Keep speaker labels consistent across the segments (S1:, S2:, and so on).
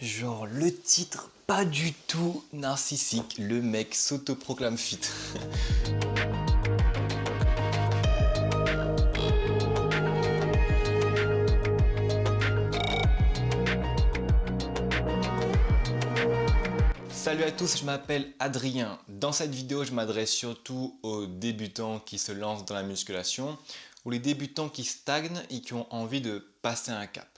S1: Genre le titre pas du tout narcissique, le mec s'autoproclame fit. Salut à tous, je m'appelle Adrien. Dans cette vidéo, je m'adresse surtout aux débutants qui se lancent dans la musculation ou les débutants qui stagnent et qui ont envie de passer un cap.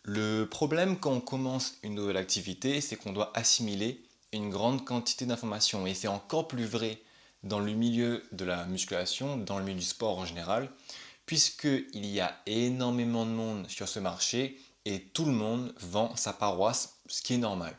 S1: Le problème quand on commence une nouvelle activité, c'est qu'on doit assimiler une grande quantité d'informations et c'est encore plus vrai dans le milieu de la musculation, dans le milieu du sport en général, puisqu'il y a énormément de monde sur ce marché et tout le monde vend sa paroisse, ce qui est normal.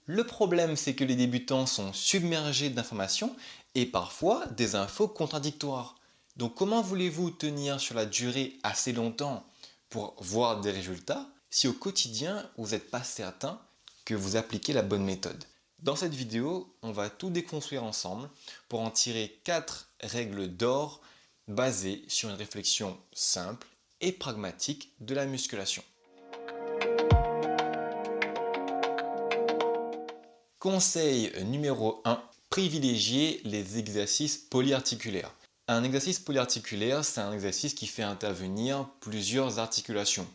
S1: Le problème, c'est que les débutants sont submergés d'informations et parfois des infos contradictoires. Donc comment voulez-vous tenir sur la durée assez longtemps pour voir des résultats si au quotidien, vous n'êtes pas certain que vous appliquez la bonne méthode? Dans cette vidéo, on va tout déconstruire ensemble pour en tirer 4 règles d'or basées sur une réflexion simple et pragmatique de la musculation. Conseil numéro 1, privilégier les exercices polyarticulaires. Un exercice polyarticulaire, c'est un exercice qui fait intervenir plusieurs articulations,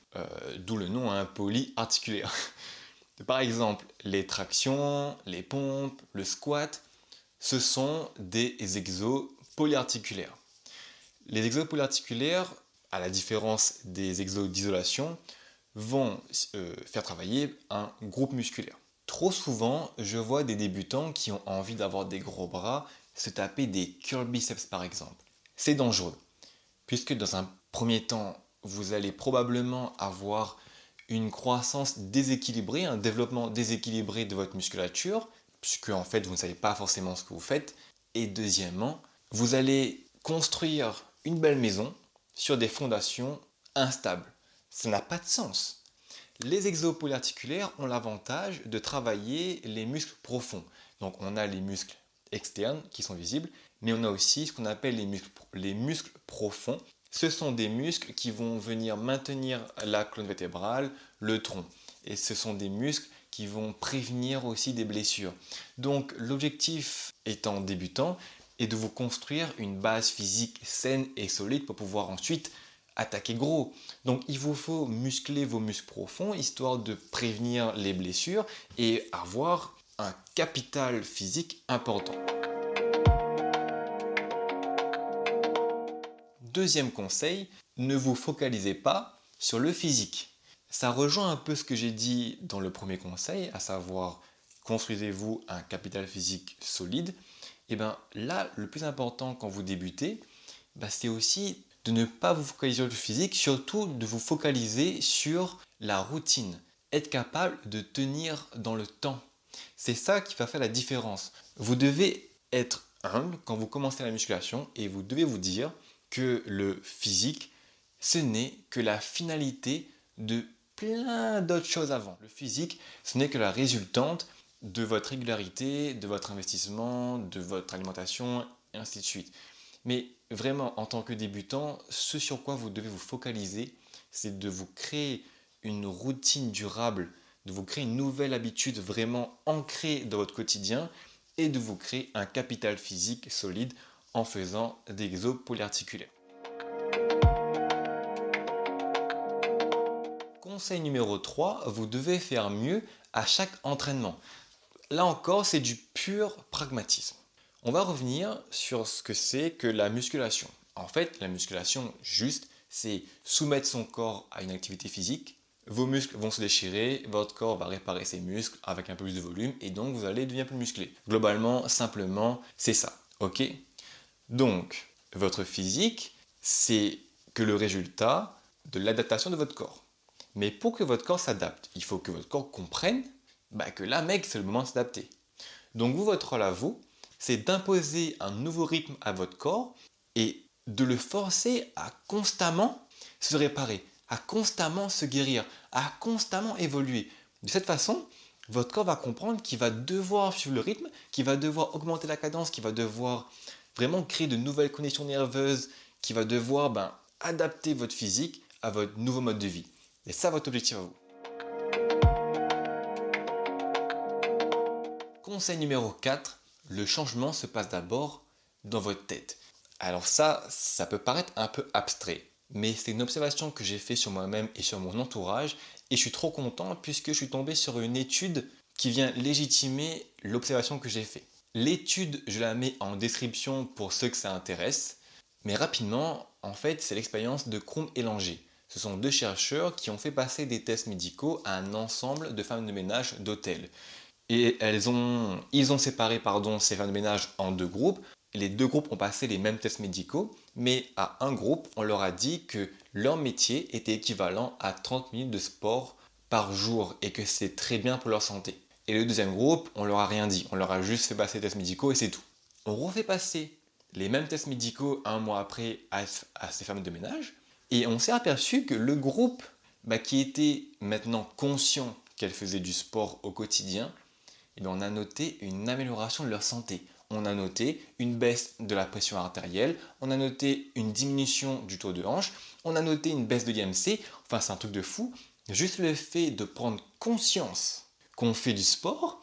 S1: d'où le nom polyarticulaire. Par exemple, les tractions, les pompes, le squat, ce sont des exos polyarticulaires. Les exos polyarticulaires, à la différence des exos d'isolation, vont faire travailler un groupe musculaire. Trop souvent, je vois des débutants qui ont envie d'avoir des gros bras se taper des curl biceps par exemple. C'est dangereux, puisque dans un premier temps, vous allez probablement avoir une croissance déséquilibrée, un développement déséquilibré de votre musculature, puisque en fait vous ne savez pas forcément ce que vous faites. Et deuxièmement, vous allez construire une belle maison sur des fondations instables. Ça n'a pas de sens. Les exos polyarticulaires ont l'avantage de travailler les muscles profonds. Donc on a les muscles externes qui sont visibles, mais on a aussi ce qu'on appelle les muscles profonds. Ce sont des muscles qui vont venir maintenir la colonne vertébrale, le tronc. Et ce sont des muscles qui vont prévenir aussi des blessures. Donc l'objectif étant débutant est de vous construire une base physique saine et solide pour pouvoir ensuite attaquer gros. Donc il vous faut muscler vos muscles profonds histoire de prévenir les blessures et avoir un capital physique important. Deuxième conseil, ne vous focalisez pas sur le physique. Ça rejoint un peu ce que j'ai dit dans le premier conseil, à savoir construisez-vous un capital physique solide. Et bien là, le plus important quand vous débutez, c'est aussi de ne pas vous focaliser sur le physique, surtout de vous focaliser sur la routine. Être capable de tenir dans le temps. C'est ça qui va faire la différence. Vous devez être humble quand vous commencez la musculation et vous devez vous dire que le physique, ce n'est que la finalité de plein d'autres choses avant. Le physique, ce n'est que la résultante de votre régularité, de votre investissement, de votre alimentation, et ainsi de suite. Mais vraiment, en tant que débutant, ce sur quoi vous devez vous focaliser, c'est de vous créer une routine durable, de vous créer une nouvelle habitude vraiment ancrée dans votre quotidien et de vous créer un capital physique solide en faisant des exos polyarticulaires. Conseil numéro 3, vous devez faire mieux à chaque entraînement. Là encore, c'est du pur pragmatisme. On va revenir sur ce que c'est que la musculation. En fait, la musculation, juste, c'est soumettre son corps à une activité physique. Vos muscles vont se déchirer, votre corps va réparer ses muscles avec un peu plus de volume et donc vous allez devenir plus musclé. Globalement, simplement, c'est ça. Ok? Donc, votre physique, c'est que le résultat de l'adaptation de votre corps. Mais pour que votre corps s'adapte, il faut que votre corps comprenne que là, mec, c'est le moment de s'adapter. Donc, votre rôle à vous, c'est d'imposer un nouveau rythme à votre corps et de le forcer à constamment se réparer, à constamment se guérir, à constamment évoluer. De cette façon, votre corps va comprendre qu'il va devoir suivre le rythme, qu'il va devoir augmenter la cadence, qu'il va devoir vraiment créer de nouvelles connexions nerveuses, qu'il va devoir adapter votre physique à votre nouveau mode de vie. Et ça, votre objectif à vous. Conseil numéro 4, le changement se passe d'abord dans votre tête. Alors ça peut paraître un peu abstrait, mais c'est une observation que j'ai faite sur moi-même et sur mon entourage, et je suis trop content puisque je suis tombé sur une étude qui vient légitimer l'observation que j'ai faite. L'étude, je la mets en description pour ceux que ça intéresse, mais rapidement, en fait, c'est l'expérience de Krum et Langer. Ce sont 2 chercheurs qui ont fait passer des tests médicaux à un ensemble de femmes de ménage d'hôtels. Et ils ont séparé ces femmes de ménage en 2 groupes. Les 2 groupes ont passé les mêmes tests médicaux, mais à un groupe, on leur a dit que leur métier était équivalent à 30 minutes de sport par jour et que c'est très bien pour leur santé. Et le deuxième groupe, on leur a rien dit, on leur a juste fait passer les tests médicaux et c'est tout. On refait passer les mêmes tests médicaux un mois après à ces femmes de ménage, et on s'est aperçu que le groupe qui était maintenant conscient qu'elles faisaient du sport au quotidien, on a noté une amélioration de leur santé. On a noté une baisse de la pression artérielle, on a noté une diminution du taux de hanche, on a noté une baisse de l'IMC, enfin c'est un truc de fou. Juste le fait de prendre conscience qu'on fait du sport,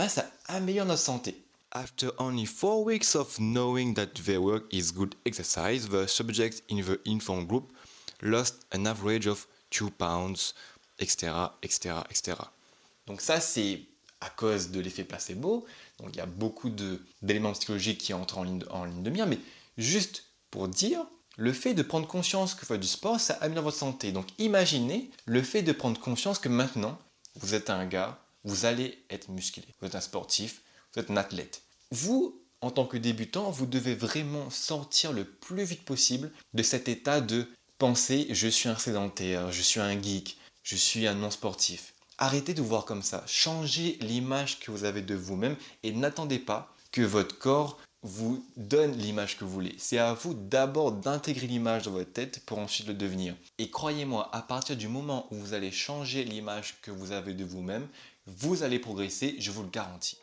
S1: ça améliore notre santé. After only 4 weeks of knowing that their work is good exercise, the subjects in the informed group lost an average of 2 pounds, etc., etc., etc. Donc ça, c'est à cause de l'effet placebo. Donc il y a beaucoup d'éléments psychologiques qui entrent en ligne de mire, mais juste pour dire, le fait de prendre conscience que vous faites du sport, ça améliore votre santé. Donc imaginez le fait de prendre conscience que maintenant, vous êtes un gars, vous allez être musclé, vous êtes un sportif, vous êtes un athlète. Vous, en tant que débutant, vous devez vraiment sortir le plus vite possible de cet état de penser « je suis un sédentaire, je suis un geek, je suis un non-sportif ». Arrêtez de vous voir comme ça, changez l'image que vous avez de vous-même et n'attendez pas que votre corps vous donne l'image que vous voulez. C'est à vous d'abord d'intégrer l'image dans votre tête pour ensuite le devenir. Et croyez-moi, à partir du moment où vous allez changer l'image que vous avez de vous-même, vous allez progresser, je vous le garantis.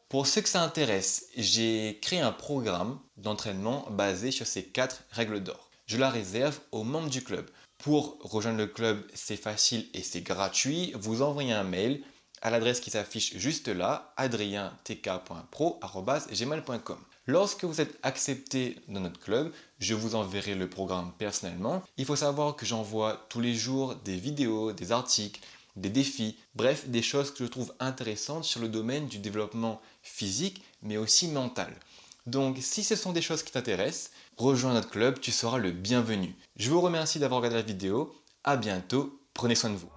S1: Pour ceux que ça intéresse, j'ai créé un programme d'entraînement basé sur ces 4 règles d'or. Je la réserve aux membres du club. Pour rejoindre le club, c'est facile et c'est gratuit. Vous envoyez un mail à l'adresse qui s'affiche juste là, adrientk.pro@gmail.com. Lorsque vous êtes accepté dans notre club, je vous enverrai le programme personnellement. Il faut savoir que j'envoie tous les jours des vidéos, des articles, des défis, bref, des choses que je trouve intéressantes sur le domaine du développement physique, mais aussi mental. Donc, si ce sont des choses qui t'intéressent, rejoins notre club, tu seras le bienvenu. Je vous remercie d'avoir regardé la vidéo. À bientôt, prenez soin de vous.